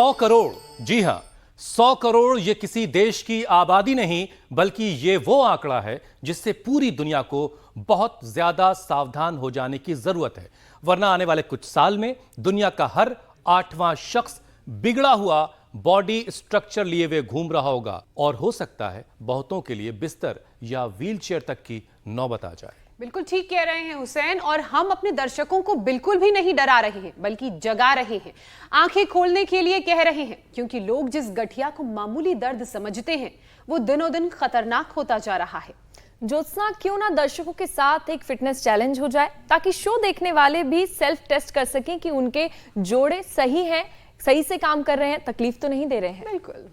100 करोड़, जी हां, 100 करोड़ ये किसी देश की आबादी नहीं, बल्कि ये वो आंकड़ा है जिससे पूरी दुनिया को बहुत ज्यादा सावधान हो जाने की जरूरत है। वरना आने वाले कुछ साल में दुनिया का हर 8वां शख्स बिगड़ा हुआ बॉडी स्ट्रक्चर लिए हुए घूम रहा होगा और हो सकता है बहुतों के लिए बिस्तर या व्हीलचेयर तक की नौबत आ जाए। बिल्कुल ठीक कह रहे हैं हुसैन, और हम अपने दर्शकों को बिल्कुल भी नहीं डरा रहे हैं, बल्कि जगा रहे हैं, आंखें खोलने के लिए कह रहे हैं, क्योंकि लोग जिस गठिया को मामूली दर्द समझते हैं वो दिनों दिन खतरनाक होता जा रहा है। ज्योत्सना, क्यों ना दर्शकों के साथ एक फिटनेस चैलेंज हो जाए, ताकि शो देखने वाले भी सेल्फ टेस्ट कर सकें कि उनके जोड़े सही हैं, सही से काम कर रहे हैं, तकलीफ तो नहीं दे रहे हैं। बिल्कुल।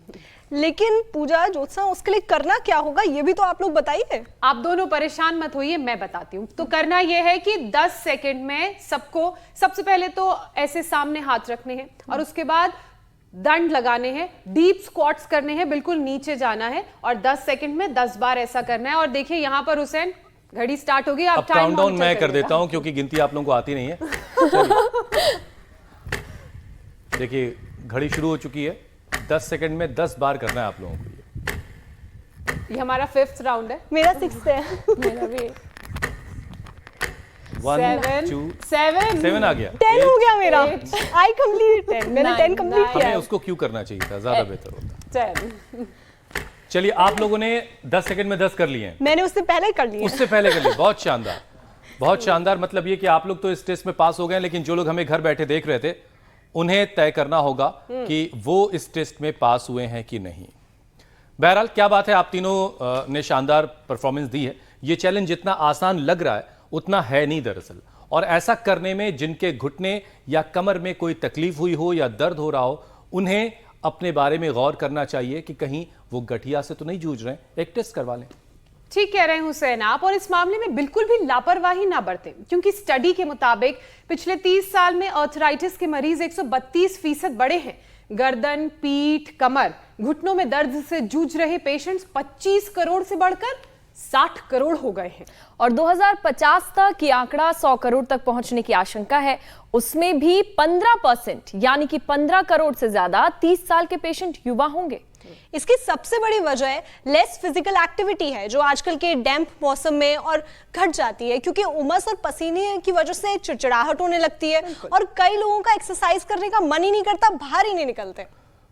लेकिन पूजा, ज्योत्सना, उसके लिए करना क्या होगा ये भी तो आप लोग बताइए। आप दोनों परेशान मत होइए, मैं बताती हूँ। तो करना यह है कि 10 सेकंड में सबको सबसे पहले तो ऐसे सामने हाथ रखने हैं और उसके बाद दंड लगाने हैं, डीप स्क्वाट्स करने हैं, बिल्कुल नीचे जाना है और 10 सेकंड में 10 बार ऐसा करना है। और देखिए यहाँ पर हुसैन, घड़ी स्टार्ट होगी, आप टाइम काउंटडाउन मैं कर देता हूं क्योंकि गिनती आप लोगों को आती नहीं है। देखिए घड़ी शुरू हो चुकी है, 10 सेकंड में 10 बार करना है आप लोगों को। ये हमारा 5th राउंड है। मेरा 6th है। मेरा भी 1 2 7 आ गया, 10 हो गया मेरा। आई कंप्लीट 10, मैंने 10 कंप्लीट किया हमें है। उसको क्यों करना चाहिए था, ज्यादा बेहतर होता। 10। चलिए आप लोगों ने 10 सेकंड में 10 कर लिए हैं। मैंने उससे पहले कर लिया। उससे पहले कर लिए, बहुत शानदार, बहुत शानदार। मतलब ये कि आप लोग तो इस टेस्ट में पास हो गए, लेकिन जो लोग हमें घर बैठे देख रहे थे उन्हें तय करना होगा कि वो इस टेस्ट में पास हुए हैं कि नहीं। बहरहाल क्या बात है, आप तीनों ने शानदार परफॉर्मेंस दी है। ये चैलेंज जितना आसान लग रहा है उतना है नहीं दरअसल, और ऐसा करने में जिनके घुटने या कमर में कोई तकलीफ हुई हो या दर्द हो रहा हो, उन्हें अपने बारे में गौर करना चाहिए कि कहीं वो गठिया से तो नहीं जूझ रहे हैं। एक टेस्ट करवा लें। ठीक कह रहे हैं हुसैन आप, और इस मामले में बिल्कुल भी लापरवाही ना बरतें, क्योंकि स्टडी के मुताबिक पिछले 30 साल में आर्थराइटिस के मरीज 132% बढ़े हैं। गर्दन, पीठ, कमर, घुटनों में दर्द से जूझ रहे पेशेंट्स 25 करोड़ से बढ़कर 60 करोड़ हो गए हैं और 2050 तक ये आंकड़ा 100 करोड़ तक पहुंचने की आशंका है। उसमें भी 15% यानी कि 15 करोड़ से ज्यादा 30 साल के पेशेंट युवा होंगे। इसकी सबसे बड़ी वजह लेस फिजिकल एक्टिविटी है, जो आजकल के डैम्प मौसम में और घट जाती है, क्योंकि उमस और पसीने की वजह से चिड़चिड़ाहट होने लगती है और कई लोगों का एक्सरसाइज करने का मन ही नहीं करता, बाहर ही नहीं निकलते।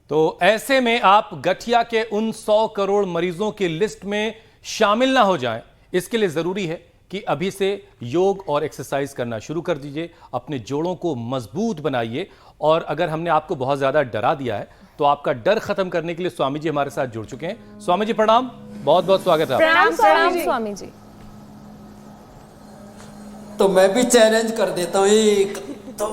तो ऐसे में आप गठिया के उन 100 करोड़ मरीजों की लिस्ट में शामिल ना हो जाएं, इसके लिए जरूरी है कि अभी से योग और एक्सरसाइज करना शुरू कर दीजिए, अपने जोड़ों को मजबूत बनाइए। और अगर हमने आपको बहुत ज्यादा डरा दिया है तो आपका डर खत्म करने के लिए स्वामी जी हमारे साथ जुड़ चुके हैं। स्वामी जी प्रणाम, बहुत बहुत स्वागत है। प्रणाम स्वामी जी। तो मैं भी चैलेंज कर देता हूँ, 1 2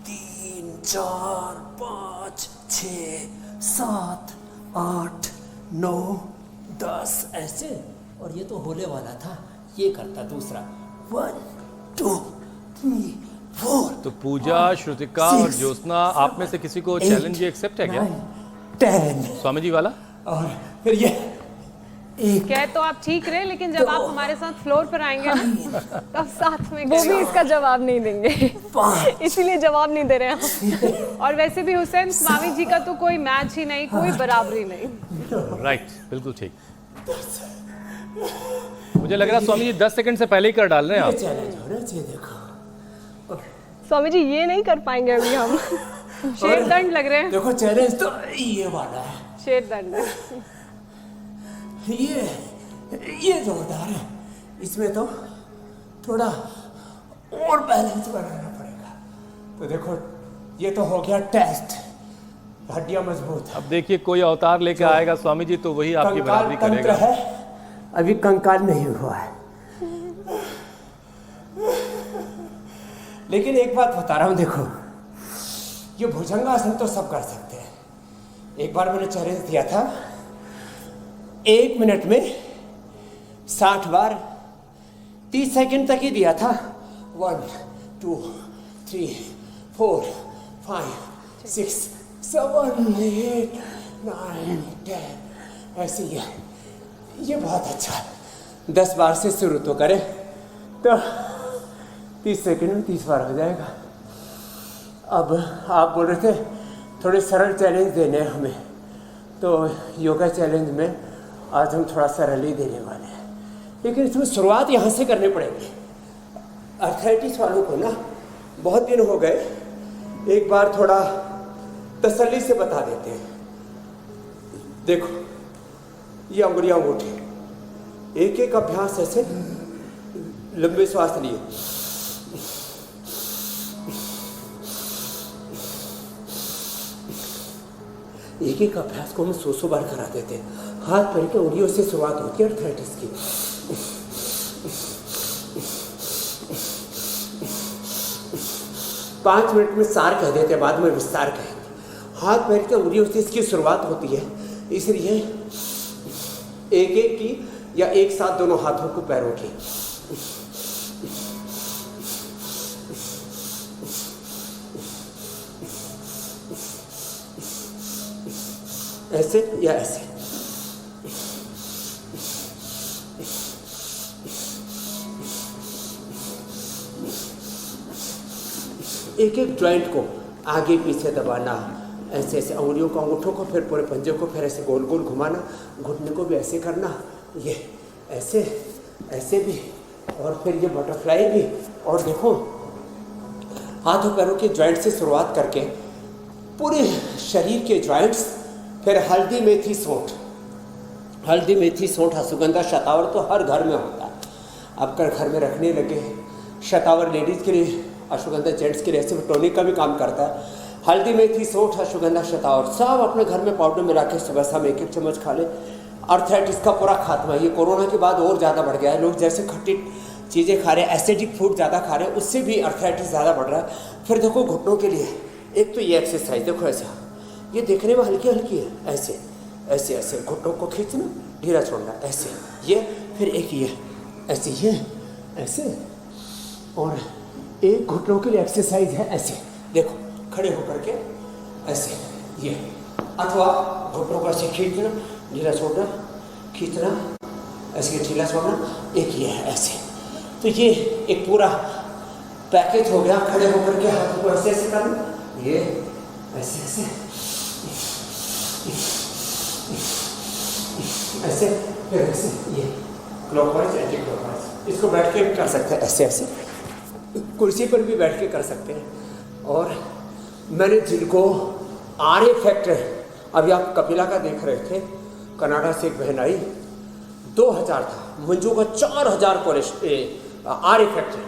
3 4 5 6 7 8 9 10 ऐसे, और ये तो होने वाला था, ये करता दूसरा 1 2 3 4। तो पूजा, श्रुतिका और ज्योत्सना, आप में से किसी को चैलेंज ये एक्सेप्ट है क्या? 10 स्वामी जी वाला? और फिर ये एक। कह तो आप ठीक रहे, लेकिन जब आप हमारे साथ फ्लोर पर आएंगे ना, तब साथ में वो भी इसका जवाब नहीं देंगे, इसीलिए जवाब नहीं दे रहे हैं। और वैसे भी हुसैन, स्वामी जी का तो कोई मैच ही नहीं, कोई बराबरी नहीं। राइट, बिल्कुल ठीक। मुझे लग रहा है स्वामी जी 10 सेकंड से पहले ही कर डाल रहे हैं आप। चैलेंज होना चाहिए, देखो स्वामी जी ये नहीं कर पाएंगे अभी हम। शेर दंड लग रहे हैं। देखो, चैलेंज तो ये वाला है, शेर दंड। ये जोरदार है, इसमें तो थोड़ा और बैलेंस बनाना पड़ेगा। तो देखो, ये तो हो गया टेस्ट, हड्डियां मजबूत। अब देखिए कोई अवतार लेके आएगा स्वामी जी तो वही आपकी बराबरी करेगा। है, अभी कंकाल नहीं हुआ है। लेकिन एक बात बता रहा हूं, देखो, ये भुजंगासन तो सब कर सकते हैं। एक बार मैंने चैलेंज दिया था, 1 मिनट में 60 बार 30 सेकंड तक ही दिया था। 1 2 3 4 5 6 7 8 9 10 ऐसे ही है। ये बहुत अच्छा है। 10 बार से शुरू तो करें तो 30 सेकंड में 30 बार हो जाएगा। अब आप बोल रहे थे थोड़े सरल चैलेंज देने हैं हमें, तो योगा चैलेंज में आज हम थोड़ा सरल ही देने वाले हैं, लेकिन इसमें शुरुआत यहाँ से करनी पड़ेगी। आर्थराइटिस वालों को ना बहुत दिन हो गए, एक बार थोड़ा तसल्ली से बता देते हैं। देखो ये अंगुलियां उठी, एक एक अभ्यास ऐसे लंबे श्वास लिए, एक एक अभ्यास को हम 100 बार करा देते हैं। हाथ पैर के उंगलियों से शुरुआत होती है आर्थराइटिस की। 5 मिनट में सार कह देते हैं, बाद में विस्तार कहेंगे। हाथ पैर के उंगलियों से इसकी शुरुआत होती है, इसलिए एक एक की या एक साथ दोनों हाथों को पैरों की। ऐसे या ऐसे। एक एक जॉइंट को आगे पीछे दबाना, ऐसे ऐसे अंगुलियों को, अंगूठों को, फिर पूरे पंजे को, फिर ऐसे गोल गोल घुमाना, घुटने को भी ऐसे करना, ये ऐसे ऐसे भी, और फिर ये बटरफ्लाई भी। और देखो हाथों पैरों के जॉइंट से शुरुआत करके पूरे शरीर के जॉइंट्स, फिर हल्दी मेथी सौंठ। हल्दी मेथी सौंठ अश्वगंधा शतावर तो हर घर में होता है, अब कर घर में रखने लगे। शतावर लेडीज़ के लिए, अश्वगंधा जेंट्स के लिए, ऐसे टॉनिक का भी काम करता है। हल्दी मेथी सौंठ अश्वगंधा शतावर सब अपने घर में पाउडर मिला के सुबह शाम 1-1 चम्मच खा ले। आर्थराइटिस का पूरा खात्मा। ये कोरोना के बाद और ज़्यादा बढ़ गया है, लोग जैसे खट्टी चीज़ें खा रहे हैं, एसिडिक फूड ज़्यादा खा रहे हैं, उससे भी आर्थराइटिस ज़्यादा बढ़ रहा है। फिर देखो घुटनों के लिए एक तो ये एक्सरसाइज देखो, ऐसा ये देखने में हल्की हल्की है, ऐसे ऐसे ऐसे घुटनों को खींचना, ढीला छोड़ना, ऐसे ये, फिर एक ये ऐसे, ये ऐसे, और एक घुटनों के लिए एक्सरसाइज है ऐसे, देखो खड़े होकर के ऐसे ये, अथवा घुटनों को ऐसे खींचना, ढीला छोड़ना, खींचना, ऐसे ढीला छोड़ना, एक ये है ऐसे। तो ये एक पूरा पैकेज हो गया। खड़े होकर के हाथों को ऐसे ऐसे करना, ये ऐसे ऐसे ऐसे, फिर ऐसे, ये क्लॉकवाइज एंटी क्लॉकवाइज। इसको बैठ के भी कर सकते हैं, ऐसे ऐसे, कुर्सी पर भी बैठ के कर सकते हैं। और मैंने जिनको आर इफेक्ट, अभी आप कपिला का देख रहे थे, कनाडा से एक बहन आई, 2000 था, मंजू का 4000 आर इफेक्ट है।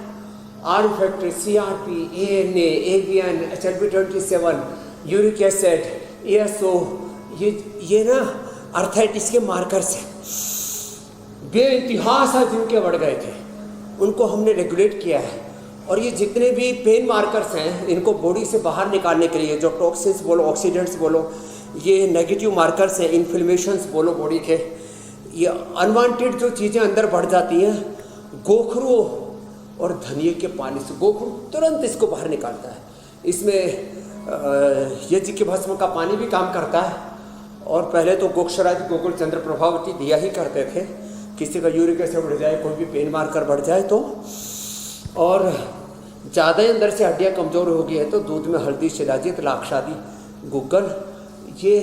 Are effect CRP, ANA, AVN, HLB27, uric acid, ESO, ये ना आर्थराइटिस के मार्कर्स हैं, बेइतिहास है, जिनके बढ़ गए थे उनको हमने रेगुलेट किया है। और ये जितने भी पेन मार्कर्स हैं, इनको बॉडी से बाहर निकालने के लिए, जो टॉक्सिन्स बोलो, ऑक्सीडेंट्स बोलो, ये नेगेटिव मार्कर्स हैं, इन्फ्लेमेशंस बोलो बॉडी के, ये अनवांटेड जो चीज़ें अंदर बढ़ जाती हैं, गोखरू और धनिए के पानी से गोखरू तुरंत इसको बाहर निकालता है। इसमें यज्ञ के भस्म का पानी भी काम करता है। और पहले तो गोक्षराज गोकुल चंद्र प्रभावती दिया ही करते थे, किसी का यूरिक एसिड बढ़ जाए, कोई भी पेन मार्कर बढ़ जाए तो, और ज़्यादा ही अंदर से हड्डियाँ कमज़ोर हो गई है तो दूध में हल्दी, शिलाजीत, लाक्षादी, गुग्गल, ये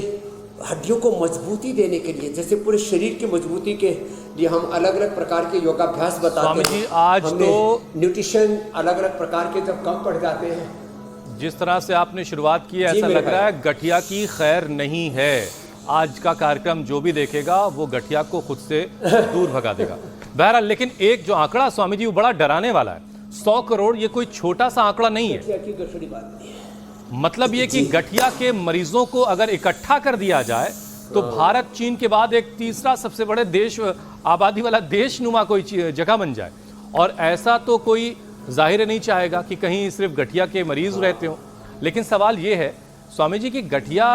हड्डियों को मजबूती देने के लिए, जैसे पूरे शरीर की मजबूती के लिए हम अलग अलग प्रकार के योगाभ्यास बताते हैं। जी, आज तो न्यूट्रिशन अलग अलग प्रकार के जब कम पड़ जाते हैं, जिस तरह से आपने शुरुआत की है, ऐसा लग रहा है गठिया की खैर नहीं है। आज का कार्यक्रम जो भी देखेगा वो गठिया को खुद से दूर भगा देगा। बहरहाल, लेकिन एक जो आंकड़ा स्वामी जी वो बड़ा डराने वाला है, 100 करोड़, ये कोई छोटा सा आंकड़ा नहीं है। गठिया की गठड़ी बात नहीं है। मतलब ये कि गठिया के मरीजों को अगर इकट्ठा कर दिया जाए तो भारत चीन के बाद एक तीसरा सबसे बड़े देश, आबादी वाला देशनुमा कोई जगह बन जाए। और ऐसा तो कोई जाहिर नहीं चाहेगा कि कहीं सिर्फ गठिया के मरीज रहते हो। लेकिन सवाल ये है स्वामी जी कि गठिया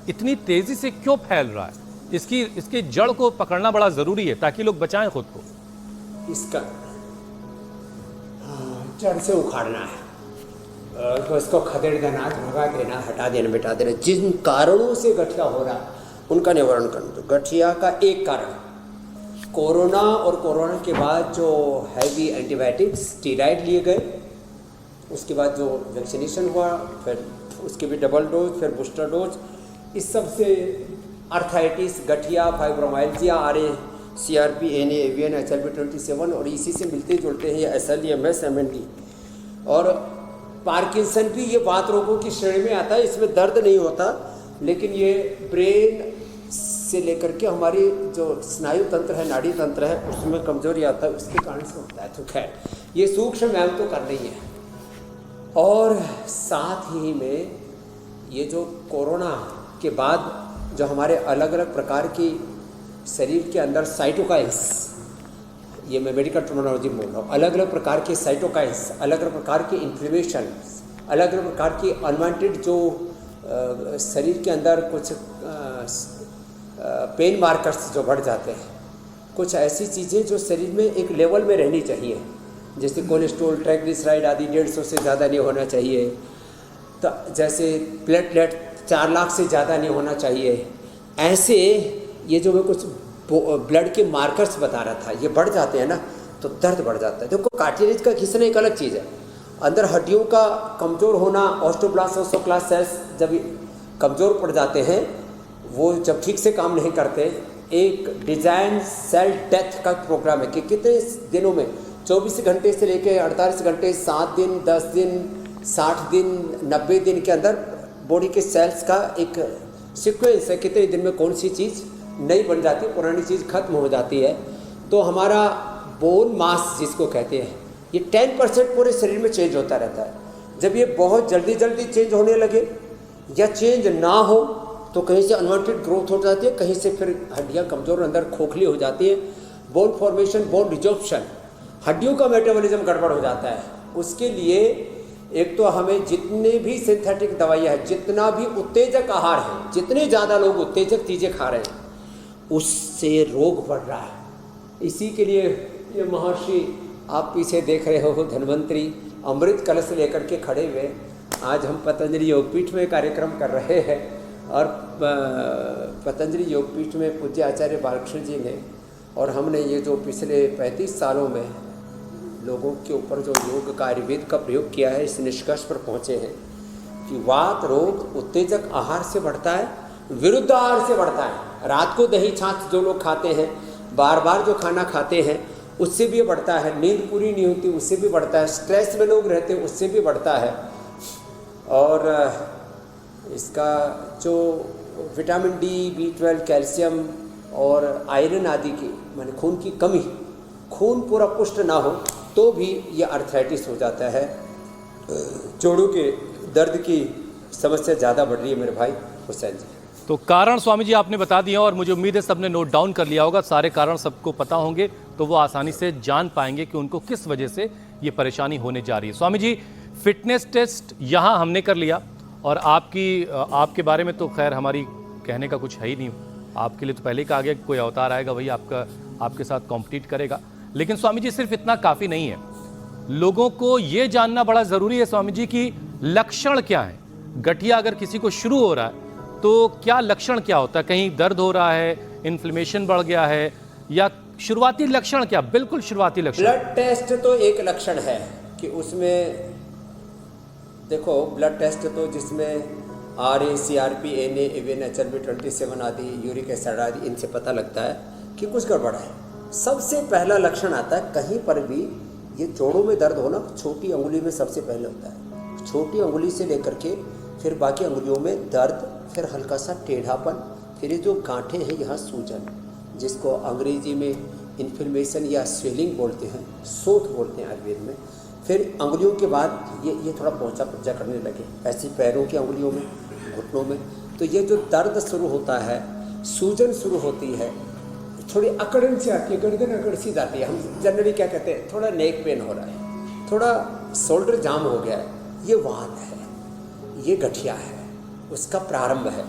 इतनी तेजी से क्यों फैल रहा है? इसकी जड़ को पकड़ना बड़ा जरूरी है ताकि लोग बचाएं खुद को। इसका जड़ से उखाड़ना है, तो इसको खदेड़ देना, भगा देना, हटा देना, मिटा देना। जिन कारणों से गठिया हो रहा उनका निवारण करना। तो गठिया का एक कारण कोरोना, और कोरोना के बाद जो हैवी एंटीबायोटिक्स, स्टीराइड लिए गए, उसके बाद जो वैक्सीनेशन हुआ, फिर उसके भी डबल डोज, फिर बूस्टर डोज। इस सब से अर्थराइटिस, गठिया, फाइब्रोमाइल्जिया आ रहे हैं, CRP, NA, AVN, HLB27, और इसी से मिलते जुलते हैं ये SLE, MS, MND। और पार्किंसन भी ये वात रोगों की श्रेणी में आता है। इसमें दर्द नहीं होता, लेकिन ये ब्रेन से लेकर के हमारी जो स्नायु तंत्र है, नाड़ी तंत्र है, उसमें कमजोरी आता है, उसके कारण से होता है। तो खैर ये सूक्ष्म व्यायाम तो करना ही है। और साथ ही में ये जो कोरोना के बाद जो हमारे अलग अलग प्रकार की शरीर के अंदर साइटोकाइंस, ये मैं मेडिकल टर्मिनोलॉजी बोल रहा हूँ, अलग अलग प्रकार के साइटोकाइंस, अलग अलग प्रकार के इन्फ्लेमेशन, अलग अलग प्रकार की अनवांटेड जो शरीर के अंदर कुछ पेन मार्कर्स जो बढ़ जाते हैं, कुछ ऐसी चीज़ें जो शरीर में एक लेवल में रहनी चाहिए, जैसे कोलेस्ट्रॉल, ट्राइग्लिसराइड आदि 150 से ज़्यादा नहीं होना चाहिए, तो जैसे प्लेटलेट 4 लाख से ज़्यादा नहीं होना चाहिए। ऐसे ये जो मैं कुछ ब्लड के मार्कर्स बता रहा था, ये बढ़ जाते हैं ना तो दर्द बढ़ जाता है। देखो कार्टिलेज का घिसना एक अलग चीज़ है, अंदर हड्डियों का कमज़ोर होना, ऑस्टियोब्लास्ट, ओस्टोक्लास्ट सेल्स जब कमज़ोर पड़ जाते हैं, वो जब ठीक से काम नहीं करते, एक डिजाइन सेल डेथ का प्रोग्राम है कि कितने दिनों में, 24 घंटे से लेकर 48 घंटे, 7 दिन, 10 दिन, 60 दिन, 90 दिन के अंदर बॉडी के सेल्स का एक सीक्वेंस है, कितने दिन में कौन सी चीज़ नई बन जाती है, पुरानी चीज़ खत्म हो जाती है। तो हमारा बोन मास जिसको कहते हैं, ये 10% पूरे शरीर में चेंज होता रहता है। जब ये बहुत जल्दी जल्दी चेंज होने लगे या चेंज ना हो तो कहीं से अनवांटेड ग्रोथ हो जाती है, कहीं से फिर हड्डियाँ कमज़ोर, अंदर खोखली हो जाती है, बोन फॉर्मेशन, बोन रिजॉर्प्शन, हड्डियों का मेटाबॉलिज्म गड़बड़ हो जाता है। उसके लिए एक तो हमें जितने भी सिंथेटिक दवाइयाँ हैं, जितना भी उत्तेजक आहार है, जितने ज़्यादा लोग उत्तेजक चीज़ें खा रहे हैं, उससे रोग बढ़ रहा है। इसी के लिए ये महर्षि आप पीछे देख रहे हो, धन्वंतरी अमृत कलश लेकर के खड़े हुए, आज हम पतंजलि योगपीठ में कार्यक्रम कर रहे हैं। और पतंजलि योगपीठ में पूज्य आचार्य बालकृष्ण जी ने और हमने ये जो पिछले 35 सालों में लोगों के ऊपर जो योग का, आयुर्वेद का प्रयोग किया है, इस निष्कर्ष पर पहुँचे हैं कि वात रोग उत्तेजक आहार से बढ़ता है, विरुद्ध आहार से बढ़ता है। रात को दही छाछ जो लोग खाते हैं, बार बार जो खाना खाते हैं, उससे भी बढ़ता है। नींद पूरी नहीं होती, उससे भी बढ़ता है। स्ट्रेस में लोग रहते हैं, उससे भी बढ़ता है। और इसका जो विटामिन डी, B12, कैल्शियम और आयरन आदि की, माने खून की कमी, खून पूरा पुष्ट ना हो तो भी ये अर्थराइटिस हो जाता है। जोड़ों के दर्द की समस्या ज़्यादा बढ़ रही है मेरे भाई हुसैन जी। तो कारण स्वामी जी आपने बता दिया और मुझे उम्मीद है सबने नोट डाउन कर लिया होगा। सारे कारण सबको पता होंगे तो वो आसानी से जान पाएंगे कि उनको किस वजह से ये परेशानी होने जा रही है। स्वामी जी, फिटनेस टेस्ट यहाँ हमने कर लिया और आपके बारे में तो खैर हमारी कहने का कुछ है ही नहीं। आपके लिए तो पहले ही कहा गया कि कोई अवतार आएगा, वही आपके साथ कॉम्पिटिट करेगा। लेकिन स्वामी जी सिर्फ इतना काफ़ी नहीं है, लोगों को ये जानना बड़ा ज़रूरी है स्वामी जी कि लक्षण क्या है। गठिया अगर किसी को शुरू हो रहा है तो क्या लक्षण क्या होता है? कहीं दर्द हो रहा है, इन्फ्लेमेशन बढ़ गया है, या शुरुआती लक्षण क्या? बिल्कुल शुरुआती लक्षण। ब्लड टेस्ट तो एक लक्षण है कि उसमें देखो, ब्लड टेस्ट तो जिसमें RA, CRP, NA, AVN, HLB27 आदि, यूरिक एसिड आदि, इनसे पता लगता है कि कुछ गड़बड़ है। सबसे पहला लक्षण आता है कहीं पर भी ये जोड़ों में दर्द होना, छोटी अंगुली में सबसे पहले होता है। छोटी अंगुली से लेकर के फिर बाकी अंगुलियों में दर्द, फिर हल्का सा टेढ़ापन, फिर ये जो गांठें हैं यहाँ सूजन, जिसको अंग्रेजी में इन्फ्लेमेशन या स्वेलिंग बोलते हैं, सोथ बोलते हैं आयुर्वेद में। फिर अंगुलियों के बाद ये थोड़ा पोंचा पुंचा करने लगे, ऐसी पैरों की अंगुलियों में, घुटनों में। तो ये जो दर्द शुरू होता है, सूजन शुरू होती है, थोड़ी अकड़न से आती है, गर्दन अकड़ सी जाती है। हम जनरली क्या कहते हैं, थोड़ा नेक पेन हो रहा है, थोड़ा शोल्डर जाम हो गया है, ये वात है, ये गठिया है, उसका प्रारंभ है।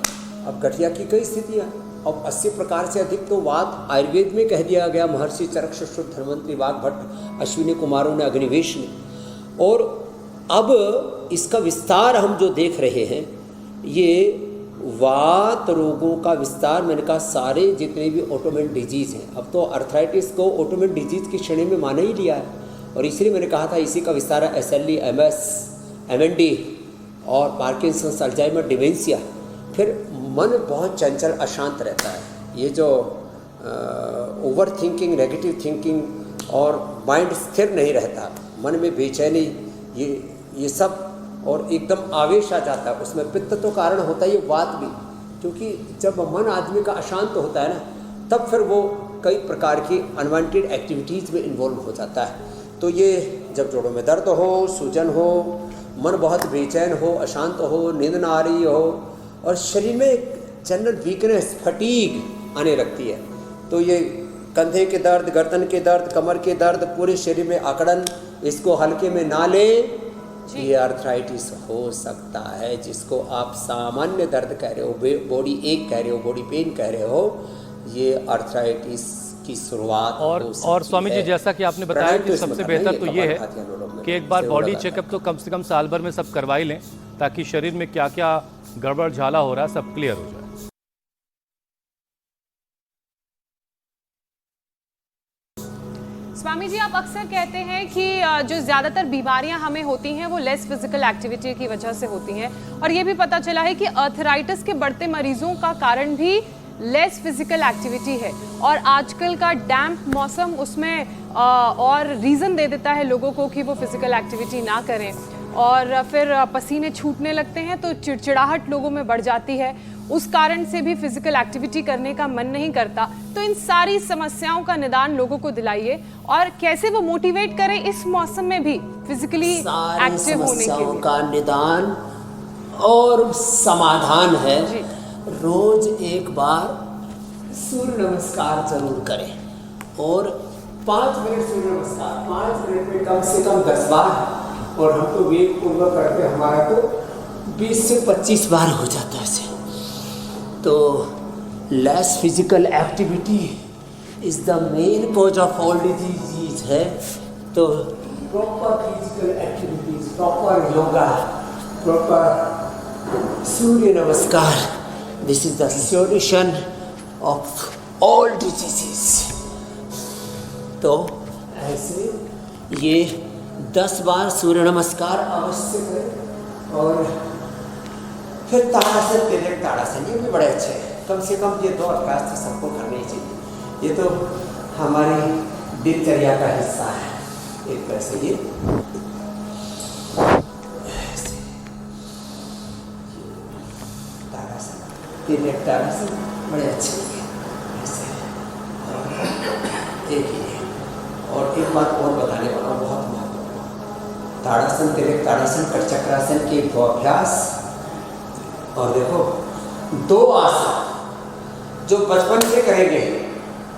अब गठिया की कई स्थितियाँ, अब 80 प्रकार से अधिक तो वात आयुर्वेद में कह दिया गया, महर्षि चरक, सुश्रुत, धन्वंतरी, वाग्भट, अश्विनी कुमारों ने, अग्निवेश ने। और अब इसका विस्तार हम जो देख रहे हैं, ये वात रोगों का विस्तार, मैंने कहा सारे जितने भी ऑटोमेन डिजीज़ हैं, अब तो अर्थराइटिस को ऑटोमेन डिजीज़ की श्रेणी में माना ही लिया है। और इसलिए मैंने कहा था इसी का विस्तार है SLE, MS, MND और पार्किंसंस, अल्जाइमर, डिमेंशिया। फिर मन बहुत चंचल अशांत रहता है। ये जो ओवर थिंकिंग, नेगेटिव थिंकिंग और माइंड स्थिर नहीं रहता, मन में बेचैनी, ये सब, और एकदम आवेश आ जाता है। उसमें पित्त तो कारण होता है, ये वात भी, क्योंकि जब मन आदमी का अशांत होता है ना, तब फिर वो कई प्रकार की अनवांटेड एक्टिविटीज़ में इन्वॉल्व हो जाता है। तो ये जब जोड़ों में दर्द हो, सूजन हो, मन बहुत बेचैन हो, अशांत हो, नींद ना आ रही हो, और शरीर में एक जनरल वीकनेस, फटीग आने लगती है, तो ये कंधे के दर्द, गर्दन के दर्द, कमर के दर्द, पूरे शरीर में अकड़न, इसको हल्के में ना लें, ये आर्थराइटिस हो सकता है, जिसको आप सामान्य दर्द कह रहे हो, बॉडी एक कह रहे हो, बॉडी पेन कह रहे हो, ये आर्थराइटिस की शुरुआत और स्वामी जी, जैसा कि आपने बताया कि सबसे बेहतर तो ये है कि एक बार बॉडी चेकअप तो कम से कम साल भर में सब करवा ही लें, ताकि शरीर में क्या क्या गड़बड़ झाला हो रहा है सब क्लियर हो जाए। स्वामी जी, आप अक्सर कहते हैं कि जो ज़्यादातर बीमारियां हमें होती हैं वो लेस फिजिकल एक्टिविटी की वजह से होती हैं, और ये भी पता चला है कि आर्थराइटिस के बढ़ते मरीजों का कारण भी लेस फिजिकल एक्टिविटी है, और आजकल का डैम्प मौसम उसमें और रीज़न दे देता है लोगों को कि वो फिजिकल एक्टिविटी ना करें, और फिर पसीने छूटने लगते हैं तो चिड़चिड़ाहट लोगों में बढ़ जाती है, उस कारण से भी फिजिकल एक्टिविटी करने का मन नहीं करता। तो इन सारी समस्याओं का निदान लोगों को दिलाइए, और कैसे वो मोटिवेट करें इस मौसम में भी फिजिकली एक्टिव होने के लिए। का निदान और समाधान है, रोज एक बार सूर्य नमस्कार जरूर करें, और 5 मिनट सूर्य नमस्कार, 5 मिनट में कम से कम 10 बार, और हम तो वेग पूर्वक करते, हमारा तो 20 से 25 बार हो जाता है। तो less physical activity is the main cause of all disease है। तो proper physical activities, proper yoga, proper surya namaskar, this is the solution of all diseases. तो ऐसे ये 10 बार सूर्य नमस्कार अवश्य करें, और फिर ताड़ासन, तिर्यक ताड़ासन, ये भी बड़े अच्छे हैं। कम से कम ये 2 अभ्यास तो सबको करने चाहिए, ये तो हमारी दिनचर्या का हिस्सा है एक तरह से। ये ताड़ासन, तिर्यक ताड़ासन बड़े अच्छे हैं ऐसे। और एक बात और बताने वाला हूँ, बहुत महत्वपूर्ण। ताड़ासन, तिर्यक ताड़ासन, कटचक्रासन के 2 अभ्यास, और देखो 2 आसन जो बचपन से करेंगे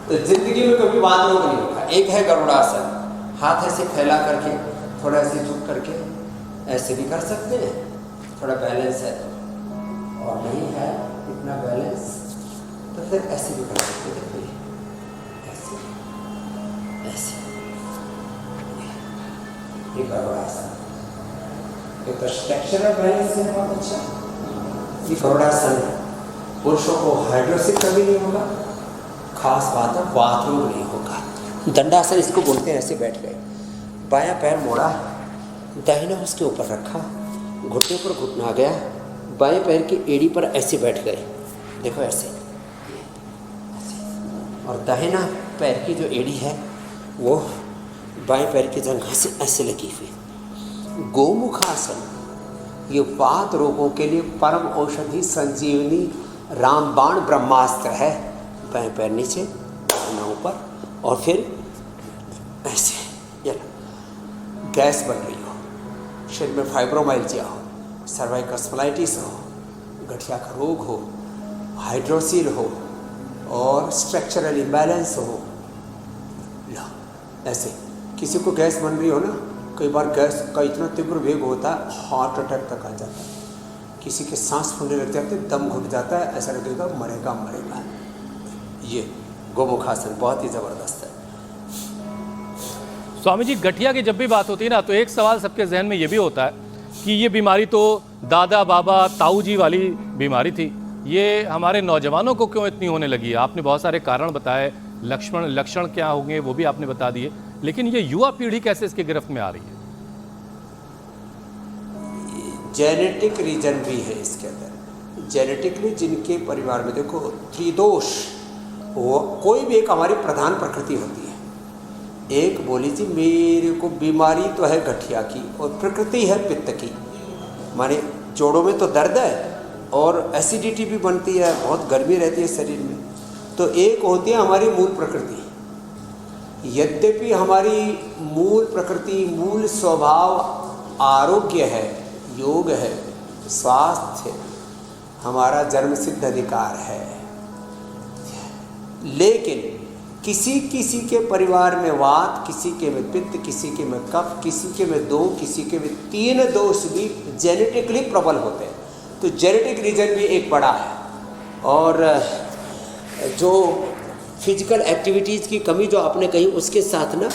तो जिंदगी में कभी वाद रोग नहीं होगा। एक है गरुड़ासन, हाथ ऐसे फैला करके, थोड़ा ऐसे झुक करके ऐसे भी कर सकते हैं, थोड़ा बैलेंस है तो, और नहीं है इतना बैलेंस तो फिर ऐसे भी कर सकते हैं। देखो ऐसे ऐसे, ये गरुड़ासन, ये तो स्ट्रक्चरल बैलेंस है बहुत अच्छा। ये गरुड़ासन पुरुषों को हाइड्रोसिस कभी नहीं होगा, खास बात है वात रोग नहीं होगा। दंडासन इसको बोलते हैं। ऐसे बैठ गए, बायां पैर मोड़ा, दाहिना उसके ऊपर रखा, घुटने पर घुटना गया, बाएं पैर की एड़ी पर ऐसे बैठ गए, देखो ऐसे, और दाहिना पैर की जो एड़ी है वो बाएं पैर की जंघा से ऐसे लगी हुई। गोमुखासन, ये वात रोगों के लिए परम औषधि, संजीवनी, रामबाण ब्रह्मास्त्र है। बाएं पैर नीचे, दाहिना ऊपर, और फिर ऐसे। ये गैस बन रही हो, शरीर में फाइब्रोमाइल्जिया हो, सर्वाइकल स्पॉन्डिलाइटिस हो, गठिया का रोग हो, हाइड्रोसिल हो, और स्ट्रक्चरल इम्बैलेंस हो, लो ऐसे। किसी को गैस बन रही हो ना, कई बार गैस का इतना तीव्र वेग होता है हार्ट अटैक तक आ जाता है, किसी के सांस फूलने लग जाते, दम घुट जाता है, ऐसा लगेगा मरेगा मरेगा। ये गोमुखासन बहुत ही ज़बरदस्त है। स्वामी जी, गठिया की जब भी बात होती है ना, तो एक सवाल सबके जहन में ये भी होता है कि ये बीमारी तो दादा बाबा ताऊ जी वाली बीमारी थी, ये हमारे नौजवानों को क्यों इतनी होने लगी है? आपने बहुत सारे कारण बताए, लक्षण क्या होंगे वो भी आपने बता दिए, लेकिन ये युवा पीढ़ी कैसे इसकी गिरफ्त में आ रही है? जेनेटिक रीजन भी है इसके अंदर। जेनेटिकली जिनके परिवार में देखो त्रिदोष, वो कोई भी एक हमारी प्रधान प्रकृति होती है। एक बोली जी मेरे को बीमारी तो है गठिया की और प्रकृति है पित्त की, माने जोड़ों में तो दर्द है और एसिडिटी भी बनती है, बहुत गर्मी रहती है शरीर में। तो एक होती है हमारी मूल प्रकृति। यद्यपि हमारी मूल प्रकृति, मूल स्वभाव आरोग्य है, योग है, स्वास्थ्य हमारा जन्म सिद्ध अधिकार है, लेकिन किसी किसी के परिवार में वात, किसी के में पित्त, किसी के में कफ, किसी के में 2, किसी के में 3 दोष भी जेनेटिकली प्रबल होते हैं। तो जेनेटिक रीजन भी एक बड़ा है। और जो फिजिकल एक्टिविटीज़ की कमी जो आपने कही, उसके साथ ना